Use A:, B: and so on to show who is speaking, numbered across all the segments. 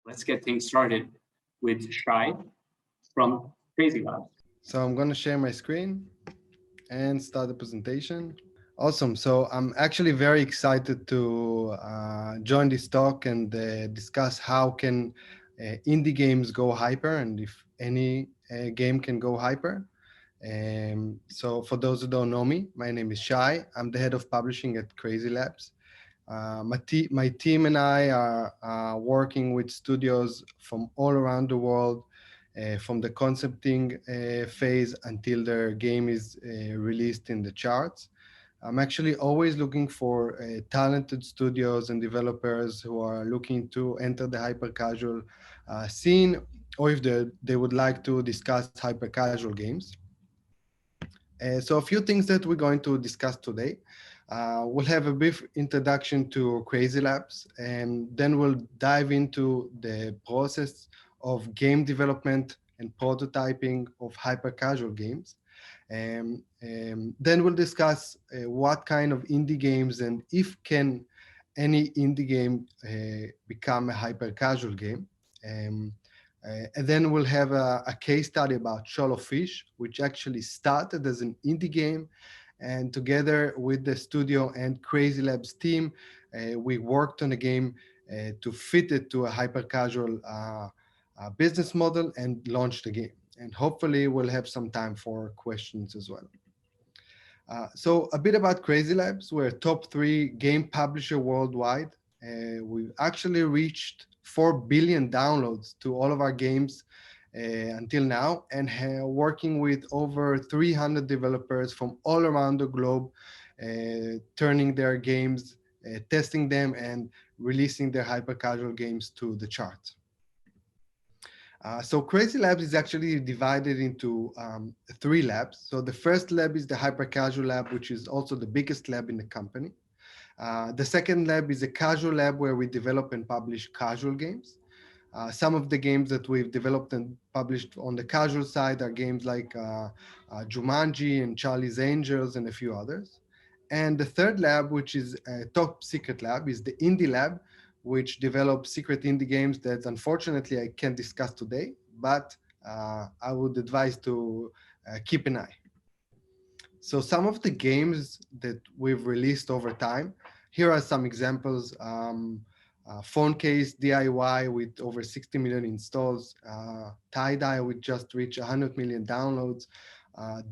A: let's get things started with Shai from CrazyLabs.
B: So I'm going to share my screen and start the presentation. Awesome. So I'm actually very excited to join this talk and discuss how can indie games go hyper and if any game can go hyper. So for those who don't know me, my name is Shai. I'm the head of publishing at CrazyLabs. My team and I are working with studios from all around the world, from the concepting phase until their game is released in the charts. I'm actually always looking for talented studios and developers who are looking to enter the hyper casual scene, or if they would like to discuss hyper casual games. So a few things that we're going to discuss today. We'll have a brief introduction to CrazyLabs, and then we'll dive into the process of game development and prototyping of hyper-casual games. Then we'll discuss what kind of indie games and if can any indie game become a hyper-casual game. And then we'll have a case study about Solo Fish, which actually started as an indie game. And together with the studio and CrazyLabs team, we worked on a game to fit it to a hyper-casual business model and launched the game. And hopefully we'll have some time for questions as well. So a bit about CrazyLabs. We're a top 3 game publisher worldwide. We've actually reached 4 billion downloads to all of our games until now, and working with over 300 developers from all around the globe, turning their games, testing them, and releasing their hyper-casual games to the charts. So CrazyLabs is actually divided into 3 labs. So the first lab is the hyper-casual lab, which is also the biggest lab in the company. The second lab is a casual lab where we develop and publish casual games. Some of the games that we've developed and published on the casual side are games like Jumanji and Charlie's Angels and a few others. And the third lab, which is a top secret lab, is the indie lab, which develops secret indie games that unfortunately I can't discuss today, but I would advise to keep an eye. So some of the games that we've released over time, here are some examples. Phone Case DIY with over 60 million installs, Tie-Dye with just reached 100 million downloads,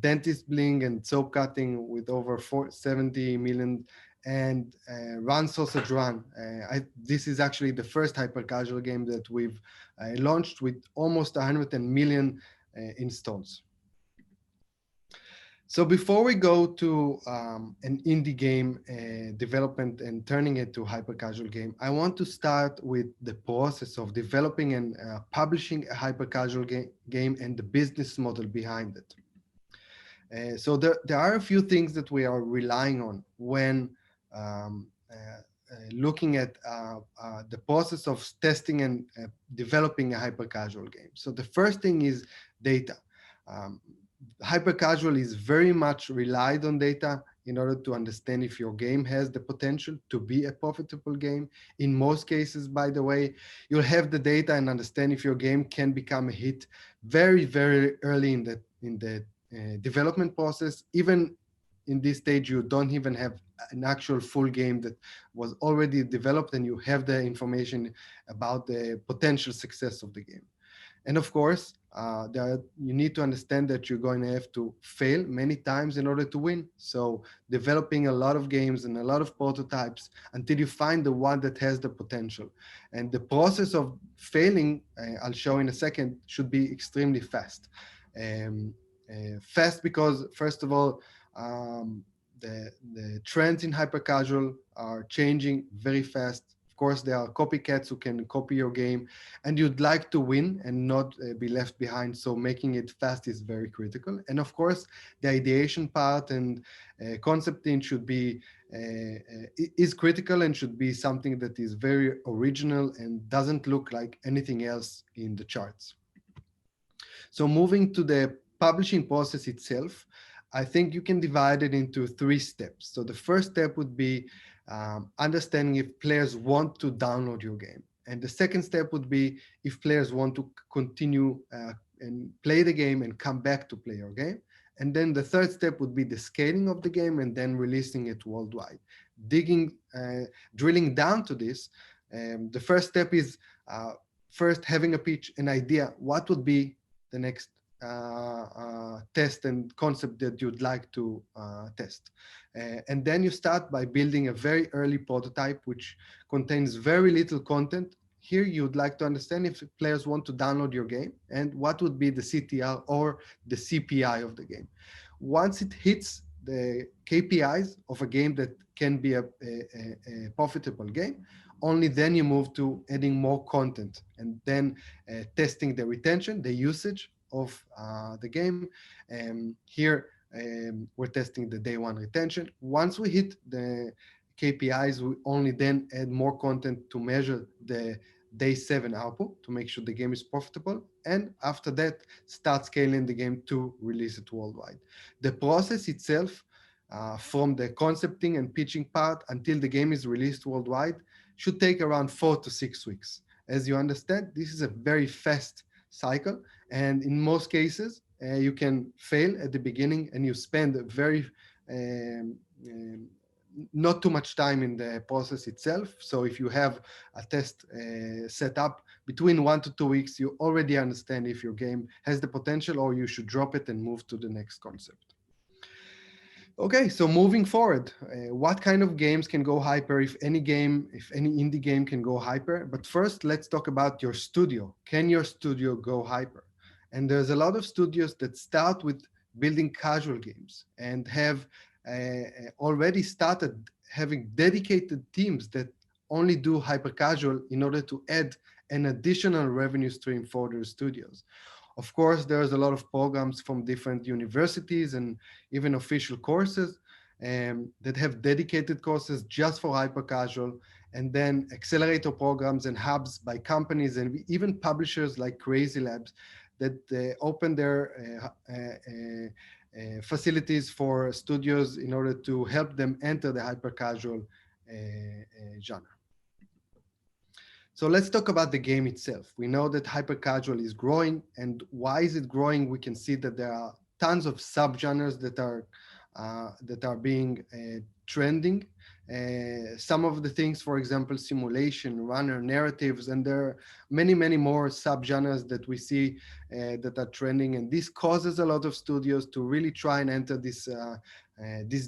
B: Dentist Bling and Soap Cutting with over 70 million, and Run Sausage Run. This is actually the first hyper-casual game that we've launched with almost 100 million installs. So before we go to an indie game development and turning it to a hyper-casual game, I want to start with the process of developing and publishing a hyper-casual game and the business model behind it. So there are a few things that we are relying on when looking at the process of testing and developing a hyper-casual game. So the first thing is data. Hyper-casual is very much relied on data in order to understand if your game has the potential to be a profitable game. In most cases, by the way, you'll have the data and understand if your game can become a hit very, very early in the development process. Even in this stage, you don't even have an actual full game that was already developed and you have the information about the potential success of the game. And of course, you need to understand that you're going to have to fail many times in order to win. So developing a lot of games and a lot of prototypes until you find the one that has the potential. And the process of failing, I'll show in a second, should be extremely fast. Fast because, first of all, the trends in hyper-casual are changing very fast. Of course, there are copycats who can copy your game, and you'd like to win and not be left behind. So making it fast is very critical. And of course, the ideation part and concepting should be is critical and should be something that is very original and doesn't look like anything else in the charts. So moving to the publishing process itself, I think you can divide it into 3 steps. So the first step would be understanding if players want to download your game. And the second step would be if players want to continue and play the game and come back to play your game. And then the third step would be the scaling of the game and then releasing it worldwide. Drilling down to this, the first step is first having a pitch, an idea, what would be the next test and concept that you'd like to test. And then you start by building a very early prototype, which contains very little content. Here you'd like to understand if players want to download your game and what would be the CTR or the CPI of the game. Once it hits the KPIs of a game that can be a profitable game, only then you move to adding more content and then testing the retention, the usage of the game. Here we're testing the day one retention. Once we hit the KPIs, we only then add more content to measure the day 7 output to make sure the game is profitable. And after that, start scaling the game to release it worldwide. The process itself, from the concepting and pitching part until the game is released worldwide, should take around 4 to 6 weeks. As you understand, this is a very fast cycle. And in most cases, you can fail at the beginning and you spend very not too much time in the process itself. So if you have a test set up between 1 to 2 weeks, you already understand if your game has the potential or you should drop it and move to the next concept. Okay, so moving forward, what kind of games can go hyper? If any indie game can go hyper. But first, let's talk about your studio. Can your studio go hyper? And there's a lot of studios that start with building casual games and have already started having dedicated teams that only do hyper casual in order to add an additional revenue stream for their studios. Of course, there's a lot of programs from different universities and even official courses that have dedicated courses just for hyper casual, and then accelerator programs and hubs by companies and even publishers like CrazyLabs that open their facilities for studios in order to help them enter the hyper casual genre. So let's talk about the game itself. We know that hyper casual is growing, and why is it growing? We can see that there are tons of subgenres that are being trending. Some of the things, for example, simulation, runner, narratives, and there are many, many more subgenres that we see that are trending. And this causes a lot of studios to really try and enter this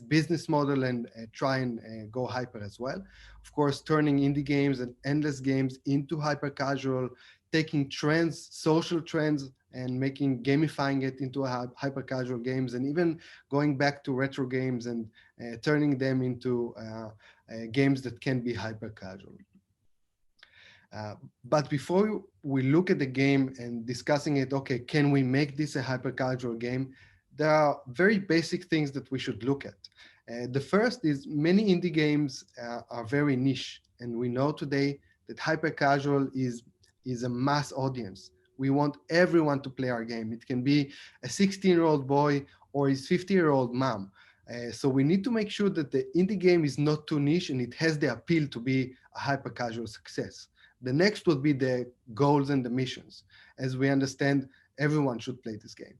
B: business model and try and go hyper as well. Of course, turning indie games and endless games into hyper casual, taking trends, social trends, and gamifying it into hyper casual games, and even going back to retro games and turning them into games that can be hyper casual. But before we look at the game and discussing it, okay, can we make this a hyper casual game? There are very basic things that we should look at. The first is many indie games are very niche, and we know today that hyper casual is a mass audience. We want everyone to play our game. It can be a 16-year-old boy or his 50-year-old mom. So we need to make sure that the indie game is not too niche and it has the appeal to be a hyper casual success. The next would be the goals and the missions. As we understand, everyone should play this game.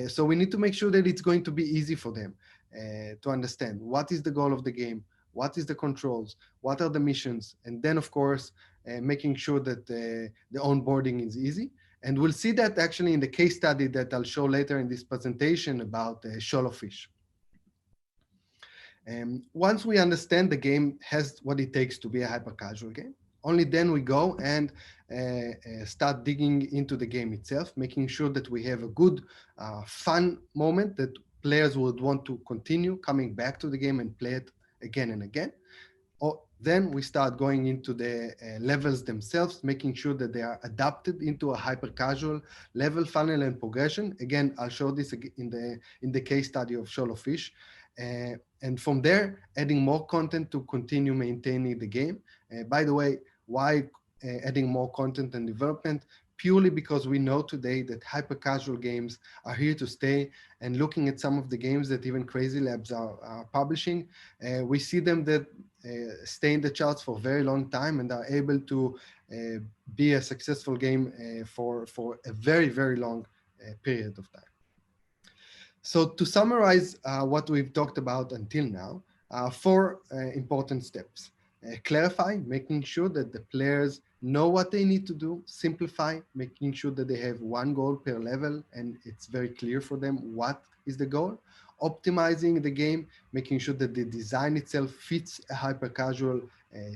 B: So we need to make sure that it's going to be easy for them to understand what is the goal of the game, what is the controls, what are the missions, and then of course, making sure that the onboarding is easy. And we'll see that actually in the case study that I'll show later in this presentation about Sholofish. Once we understand the game has what it takes to be a hyper casual game, only then we go and start digging into the game itself, making sure that we have a good, fun moment that players would want to continue coming back to the game and play it again and again. Then we start going into the levels themselves, making sure that they are adapted into a hyper casual level, funnel, and progression. Again, I'll show this in the case study of Sholofish. And from there, adding more content to continue maintaining the game. By the way, why adding more content and development? Purely because we know today that hyper casual games are here to stay, and looking at some of the games that even CrazyLabs are publishing, we see them that stay in the charts for a very long time and are able to be a successful game for a very, very long period of time. So to summarize what we've talked about until now, four important steps. Clarify, making sure that the players know what they need to do. Simplify, making sure that they have one goal per level and it's very clear for them what is the goal. Optimizing the game, making sure that the design itself fits a hyper-casual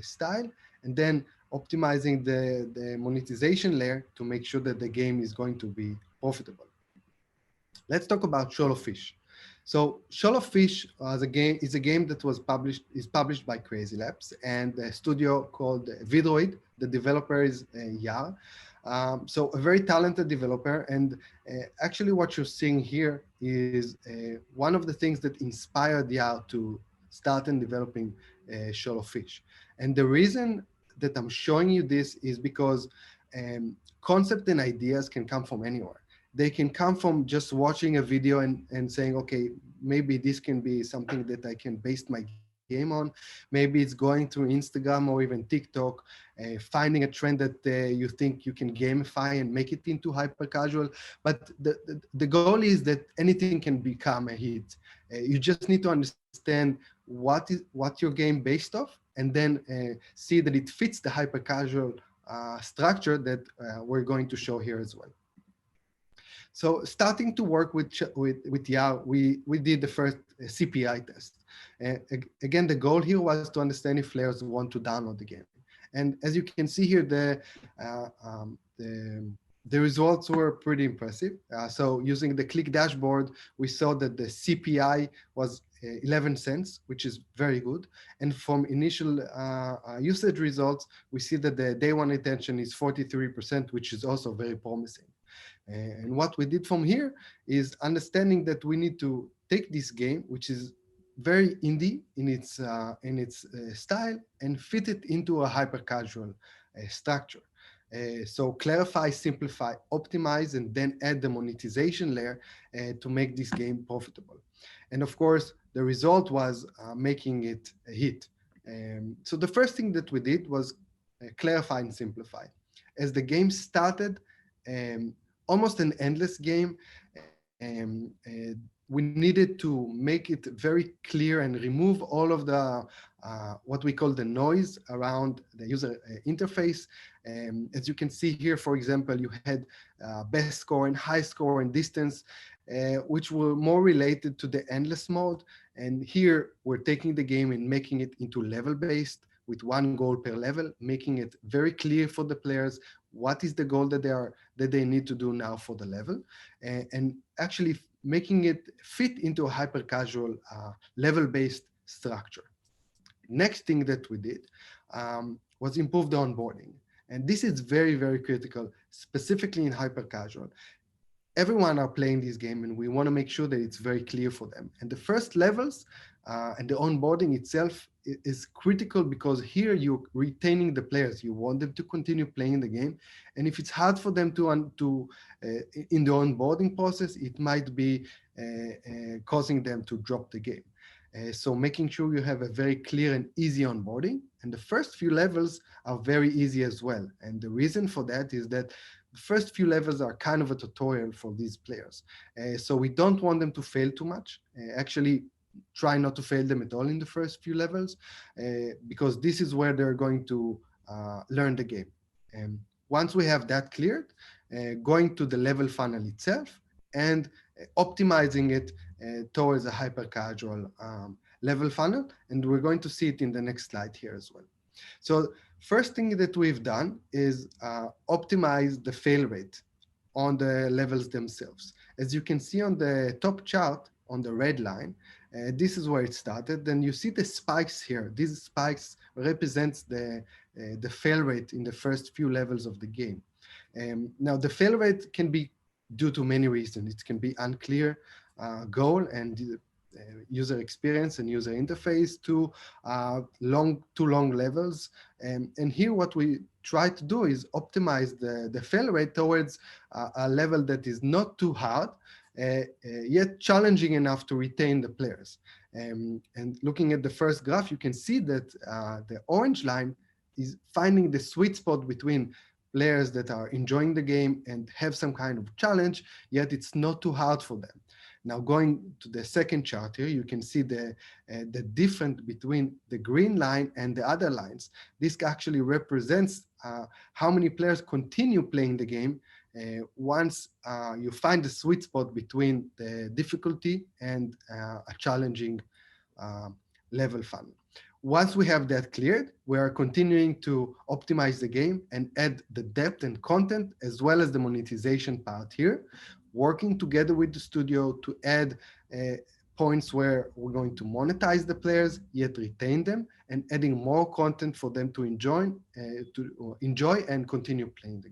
B: style. And then optimizing the monetization layer to make sure that the game is going to be profitable. Let's talk about Shoal of Fish. So Shoal of Fish is a game that is published by CrazyLabs and a studio called Vidroid. The developer is Yar. So a very talented developer. And actually what you're seeing here is one of the things that inspired Yar to start and developing Shoal of Fish. And the reason that I'm showing you this is because concept and ideas can come from anywhere. They can come from just watching a video and saying, okay, maybe this can be something that I can base my game on. Maybe it's going through Instagram or even TikTok, finding a trend that you think you can gamify and make it into hyper casual. But the goal is that anything can become a hit. You just need to understand what your game based off, and then see that it fits the hyper casual structure that we're going to show here as well. So starting to work with Yar, we did the first CPI test. Again, the goal here was to understand if players want to download the game. And as you can see here, the results were pretty impressive. So using the click dashboard, we saw that the CPI was 11 cents, which is very good. And from initial usage results, we see that the day one retention is 43%, which is also very promising. And what we did from here is understanding that we need to take this game, which is very indie in its style, and fit it into a hyper casual structure. So clarify, simplify, optimize, and then add the monetization layer to make this game profitable. And of course, the result was making it a hit. So the first thing that we did was clarify and simplify. As the game started, almost an endless game, we needed to make it very clear and remove all of the what we call the noise around the user interface. As you can see here, for example, you had best score and high score and distance, which were more related to the endless mode. And here we're taking the game and making it into level-based with one goal per level, making it very clear for the players what is the goal that they need to do now for the level, and actually making it fit into a hyper casual level-based structure. Next thing that we did was improve the onboarding. And this is very, very critical, specifically in hyper casual. Everyone are playing this game and we want to make sure that it's very clear for them. And the first levels and the onboarding itself is critical because here you're retaining the players. You want them to continue playing the game. And if it's hard for them to in the onboarding process, it might be causing them to drop the game. So making sure you have a very clear and easy onboarding. And the first few levels are very easy as well. And the reason for that is that the first few levels are kind of a tutorial for these players. So we don't want them to fail too much. Actually, try not to fail them at all in the first few levels, because this is where they're going to learn the game. And once we have that cleared, going to the level funnel itself and optimizing it towards a hyper casual level funnel. And we're going to see it in the next slide here as well. So first thing that we've done is optimize the fail rate on the levels themselves. As you can see on the top chart on the red line, this is where it started. Then you see the spikes here. These spikes represents the fail rate in the first few levels of the game. Now the fail rate can be due to many reasons. It can be unclear goal and user experience and user interface to too long levels. And here what we try to do is optimize the fail rate towards a level that is not too hard, yet challenging enough to retain the players. And looking at the first graph, you can see that the orange line is finding the sweet spot between players that are enjoying the game and have some kind of challenge, yet it's not too hard for them. Now, going to the second chart here, you can see the difference between the green line and the other lines. This actually represents how many players continue playing the game once you find the sweet spot between the difficulty and a challenging level funnel. Once we have that cleared, we are continuing to optimize the game and add the depth and content as well as the monetization part here, working together with the studio to add points where we're going to monetize the players, yet retain them, and adding more content for them to enjoy and continue playing the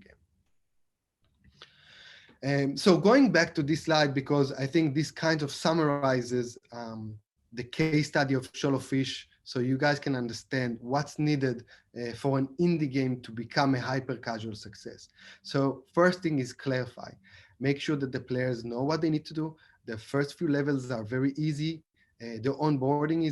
B: game. So going back to this slide, because I think this kind of summarizes the case study of Shoal of Fish, so you guys can understand what's needed for an indie game to become a hyper-casual success. So first thing is clarify. Make sure that the players know what they need to do. The first few levels are very easy. The onboarding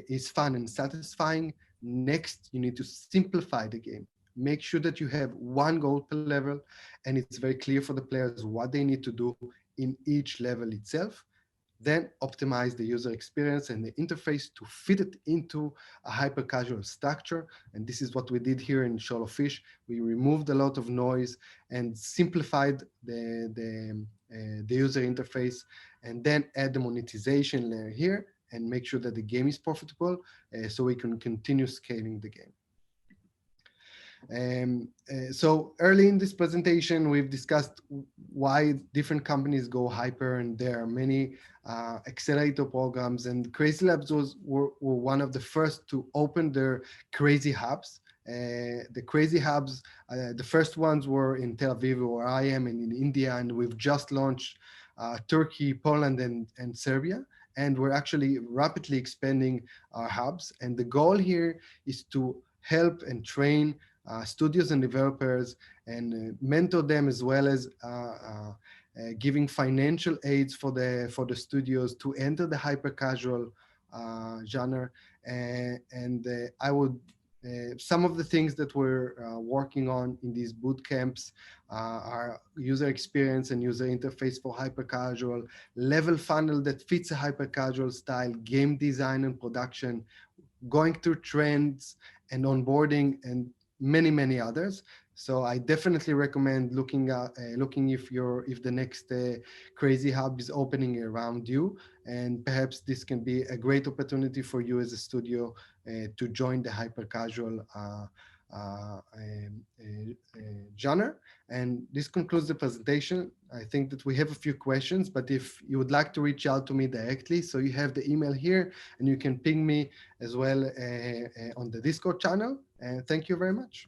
B: is fun and satisfying. Next, you need to simplify the game. Make sure that you have one goal per level, and it's very clear for the players what they need to do in each level itself. Then optimize the user experience and the interface to fit it into a hyper-casual structure. And this is what we did here in Shoal of Fish. We removed a lot of noise and simplified the user interface, and then add the monetization layer here and make sure that the game is profitable so we can continue scaling the game. So early in this presentation, we've discussed why different companies go hyper, and there are many accelerator programs, and CrazyLabs were one of the first to open their CrazyHubs. The CrazyHubs, the first ones were in Tel Aviv, where I am, and in India, and we've just launched Turkey, Poland, and Serbia. And we're actually rapidly expanding our hubs. And the goal here is to help and train studios and developers and mentor them, as well as giving financial aids for the studios to enter the hyper-casual genre. And I would some of the things that we're working on in these boot camps are user experience and user interface for hyper-casual, level funnel that fits a hyper-casual style, game design and production, going through trends and onboarding, and many others. So I definitely recommend looking if the next Crazy Hub is opening around you, and perhaps this can be a great opportunity for you as a studio to join the hyper-casual genre. And this concludes the presentation. I think that we have a few questions, but if you would like to reach out to me directly, so you have the email here, and you can ping me as well on the Discord channel. And thank you very much.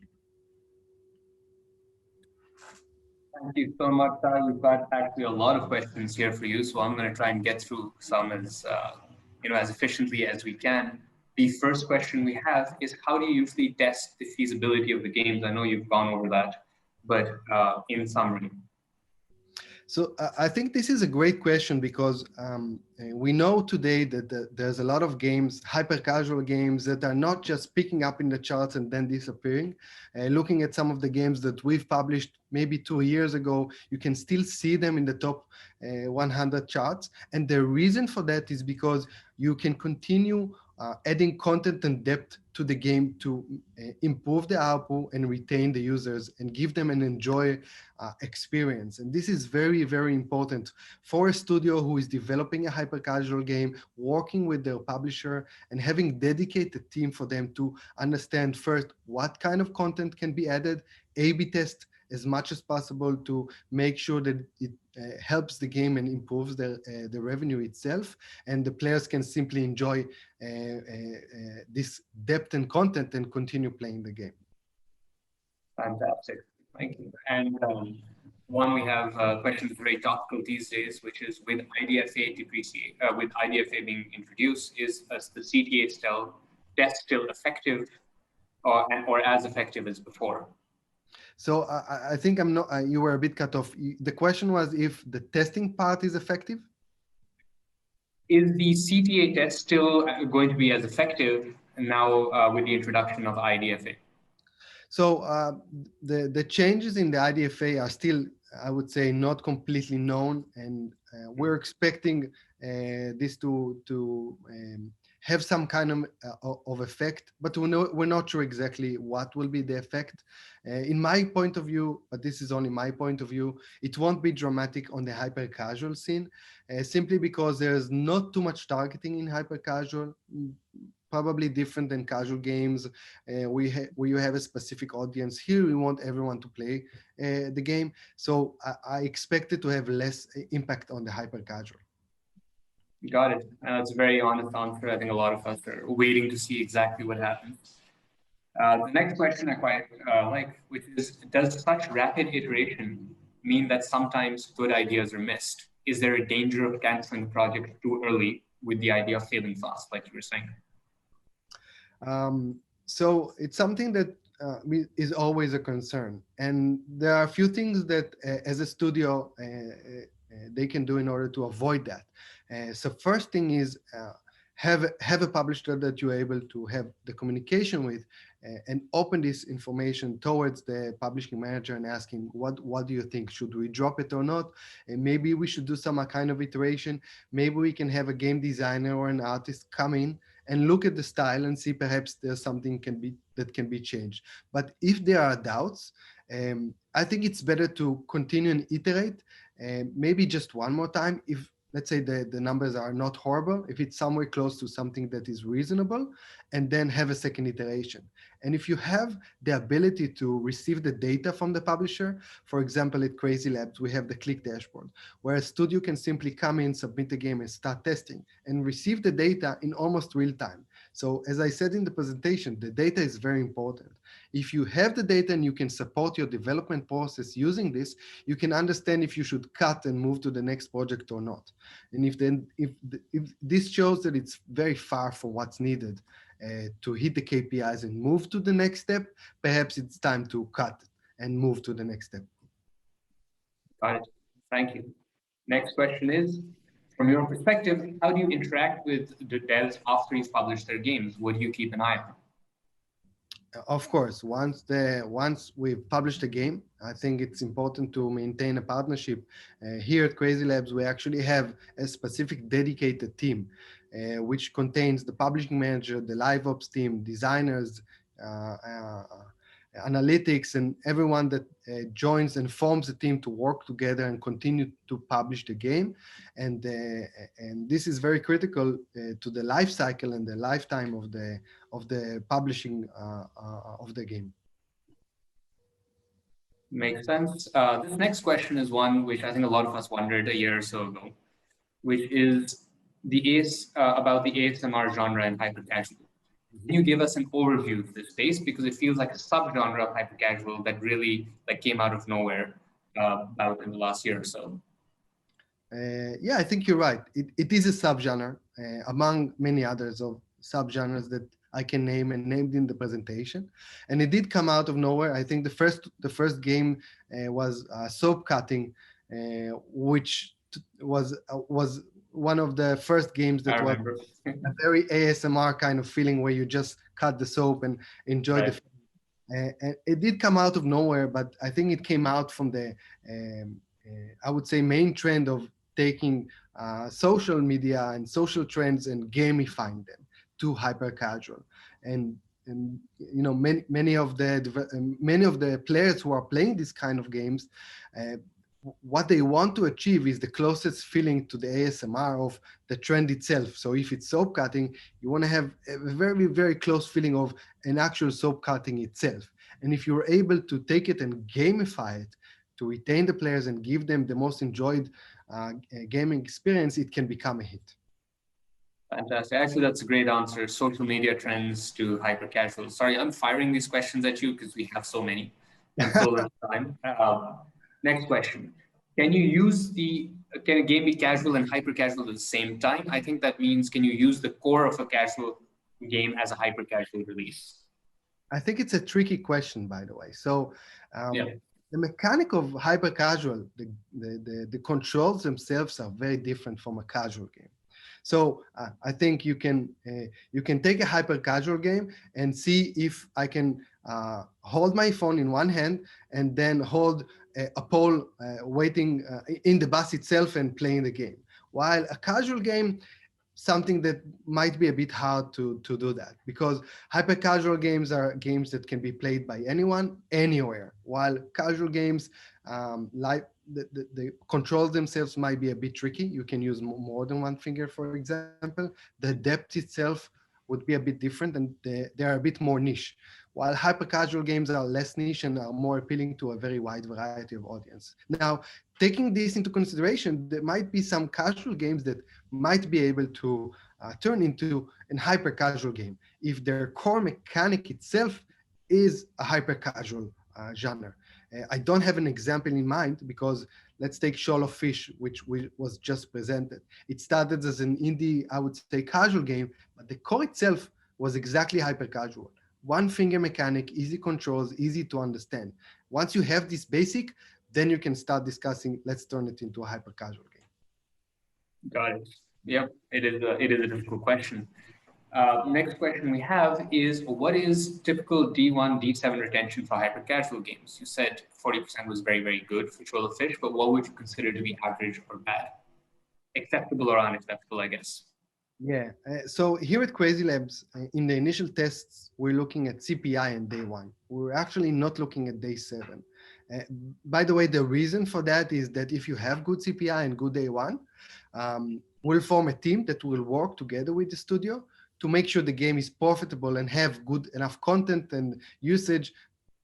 A: Thank you so much, Shai. We've got actually a lot of questions here for you, so I'm going to try and get through some as as efficiently as we can. The first question we have is, how do you usually test the feasibility of the games? I know you've gone over that, but in summary.
B: So I think this is a great question, because we know today that there's a lot of games, hyper-casual games, that are not just picking up in the charts and then disappearing. Looking at some of the games that we've published maybe 2 years ago, you can still see them in the top 100 charts. And the reason for that is because you can continue adding content and depth to the game to improve the output and retain the users and give them an enjoy experience. And this is very, very important for a studio who is developing a hyper-casual game, working with their publisher, and having dedicated team for them to understand first what kind of content can be added, A/B test as much as possible to make sure that it helps the game and improves the revenue itself, and the players can simply enjoy this depth and content and continue playing the game.
A: Fantastic, thank you. And one, we have questions very topical these days, which is, with IDFA with IDFA being introduced, is the CTA test still effective, or as effective as before?
B: So I think you were a bit cut off. The question was if the testing part is effective?
A: Is the CTA test still going to be as effective now with the introduction of IDFA?
B: So the changes in the IDFA are still, I would say, not completely known, and we're expecting this to have some kind of effect, but we're not sure exactly what will be the effect. In my point of view, but this is only my point of view, it won't be dramatic on the hyper casual scene, simply because there's not too much targeting in hyper casual. Probably different than casual games, where you have a specific audience. Here, we want everyone to play the game. So I expect it to have less impact on the hyper casual.
A: Got it. That's a very honest answer. I think a lot of us are waiting to see exactly what happens. The next question I quite like, which is, does such rapid iteration mean that sometimes good ideas are missed? Is there a danger of canceling the project too early with the idea of failing fast, like you were saying?
B: So it's something that is always a concern. And there are a few things that as a studio, they can do in order to avoid that. So first thing is have a publisher that you're able to have the communication with, and open this information towards the publishing manager and ask him, what do you think? Should we drop it or not? And maybe we should do some kind of iteration. Maybe we can have a game designer or an artist come in and look at the style and see perhaps there's something that can be changed. But if there are doubts, I think it's better to continue and iterate, maybe just one more time. If, let's say, the numbers are not horrible, if it's somewhere close to something that is reasonable, and then have a second iteration. And if you have the ability to receive the data from the publisher, for example, at CrazyLabs, we have the click dashboard, where a studio can simply come in, submit a game, and start testing, and receive the data in almost real time. So as I said in the presentation, the data is very important. If you have the data and you can support your development process using this, you can understand if you should cut and move to the next project or not. And if this shows that it's very far from what's needed to hit the KPIs and move to the next step, perhaps it's time to cut and move to the next step.
A: Got it. Thank you. Next question is, from your perspective, how do you interact with the devs after you've published their games? What do you keep an eye on?
B: Of course, once we've published a game, I think it's important to maintain a partnership. Here at CrazyLabs, we actually have a specific dedicated team, which contains the publishing manager, the live ops team, designers, analytics, and everyone that joins and forms a team to work together and continue to publish the game. And this is very critical to the life cycle and the lifetime of the publishing of the game.
A: Makes sense. This next question is one which I think a lot of us wondered a year or so ago, which is about the ASMR genre in hypercasual. Can you give us an overview of this space? Because it feels like a subgenre of hypercasual that really came out of nowhere about in the last year or so.
B: Yeah, I think you're right. It is a subgenre among many others of subgenres that I can name and named in the presentation, and it did come out of nowhere. I think the first game was soap cutting, which was one of the first games that was a very ASMR kind of feeling, where you just cut the soap and enjoy the film. And it did come out of nowhere, but I think it came out from the I would say main trend of taking social media and social trends and gamifying them to hyper casual. And you know, many of the players who are playing this kind of games, what they want to achieve is the closest feeling to the ASMR of the trend itself. So if it's soap cutting, you want to have a very, very close feeling of an actual soap cutting itself. And if you're able to take it and gamify it to retain the players and give them the most enjoyed gaming experience, it can become a hit.
A: Fantastic. Actually, that's a great answer. Social media trends to hyper casual. Sorry, I'm firing these questions at you because we have so many and so little time. Next question. Can a game be casual and hyper casual at the same time? I think that means, can you use the core of a casual game as a hyper casual release?
B: I think it's a tricky question, by the way. So the mechanic of hyper casual, the controls themselves are very different from a casual game. So I think you can take a hyper casual game and see if I can hold my phone in one hand and then hold a pole waiting in the bus itself and playing the game. While a casual game, something that might be a bit hard to do that, because hyper casual games are games that can be played by anyone anywhere, while casual games like the controls themselves might be a bit tricky. You can use more than one finger, for example. The depth itself would be a bit different, and they are a bit more niche, while hyper casual games are less niche and are more appealing to a very wide variety of audience. Now, taking this into consideration, there might be some casual games that might be able to turn into an hyper casual game if their core mechanic itself is a hyper casual genre. I don't have an example in mind, because let's take Shoal of Fish, which was just presented. It started as an indie, I would say, casual game, but the core itself was exactly hyper casual. One finger mechanic, easy controls, easy to understand. Once you have this basic, then you can start discussing, let's turn it into a hyper casual game.
A: Got it. Yep, it is a difficult question. Next question we have is, what is typical D1, D7 retention for hyper casual games? You said 40% was very, very good for Shoal of Fish, but what would you consider to be average or bad? Acceptable or unacceptable, I guess.
B: Yeah, so here at CrazyLabs, in the initial tests, we're looking at CPI and day one. We're actually not looking at day 7. By the way, the reason for that is that if you have good CPI and good day one, we'll form a team that will work together with the studio to make sure the game is profitable and have good enough content and usage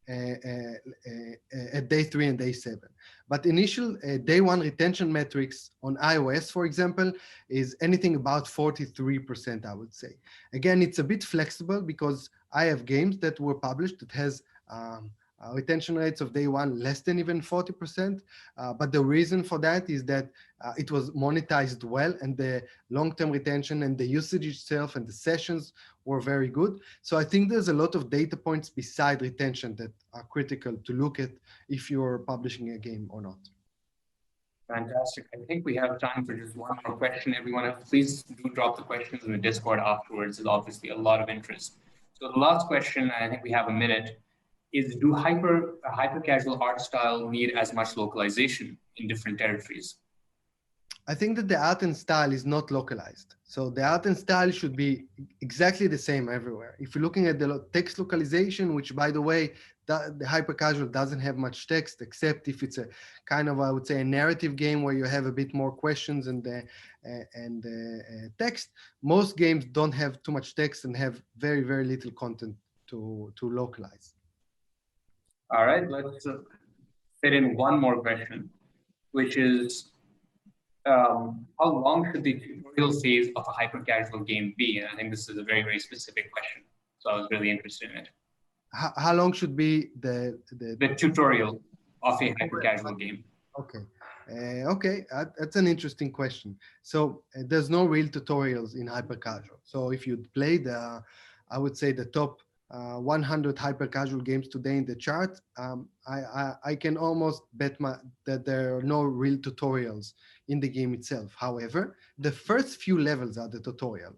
B: at day 3 and day 7. But initial day 1 retention metrics on iOS, for example, is anything about 43%, I would say. Again, it's a bit flexible because I have games that were published that has retention rates of day 1 less than even 40%. But the reason for that is that it was monetized well, and the long-term retention and the usage itself and the sessions were very good. So I think there's a lot of data points beside retention that are critical to look at if you're publishing a game or not.
A: Fantastic. I think we have time for just one more question. Everyone, please do drop the questions in the Discord afterwards. There's obviously a lot of interest. So the last question, I think we have a minute, is, do hyper casual art style need as much localization in different territories?
B: I think that the art and style is not localized. So the art and style should be exactly the same everywhere. If you're looking at the text localization, which, by the way, the hyper casual doesn't have much text, except if it's a kind of, I would say, a narrative game where you have a bit more questions and text. Most games don't have too much text and have very, very little content to localize.
A: All right, let's fit in one more question, which is, how long should the tutorial phase of a hyper-casual game be? And I think this is a very, very specific question. So I was really interested in it.
B: How long should be the
A: tutorial of a hyper-casual game?
B: Okay. Okay, that's an interesting question. So there's no real tutorials in hyper-casual. So if you play I would say the top 100 hyper-casual games today in the chart, I can almost bet that there are no real tutorials in the game itself. However, the first few levels are the tutorial.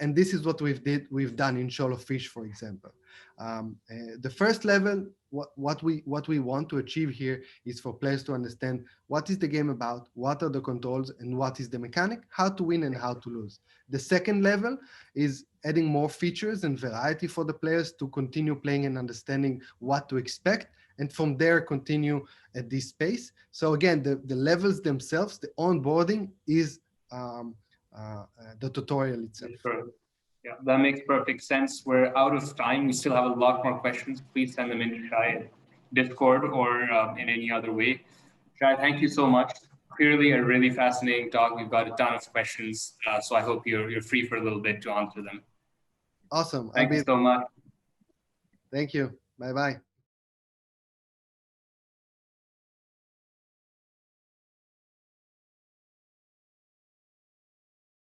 B: And this is what we've done in Shoal of Fish, for example. The first level, what we want to achieve here is for players to understand what is the game about, what are the controls, and what is the mechanic, how to win and how to lose. The second level is adding more features and variety for the players to continue playing and understanding what to expect, and from there continue at this pace. So again, the levels themselves, the onboarding is the tutorial itself.
A: Yeah, that makes perfect sense. We're out of time. We still have a lot more questions. Please send them into Shai Discord or in any other way. Shai, thank you so much. Clearly a really fascinating talk. We've got a ton of questions, so I hope you're free for a little bit to answer them.
B: Awesome.
A: Thank you so much.
B: Thank you. Bye-bye.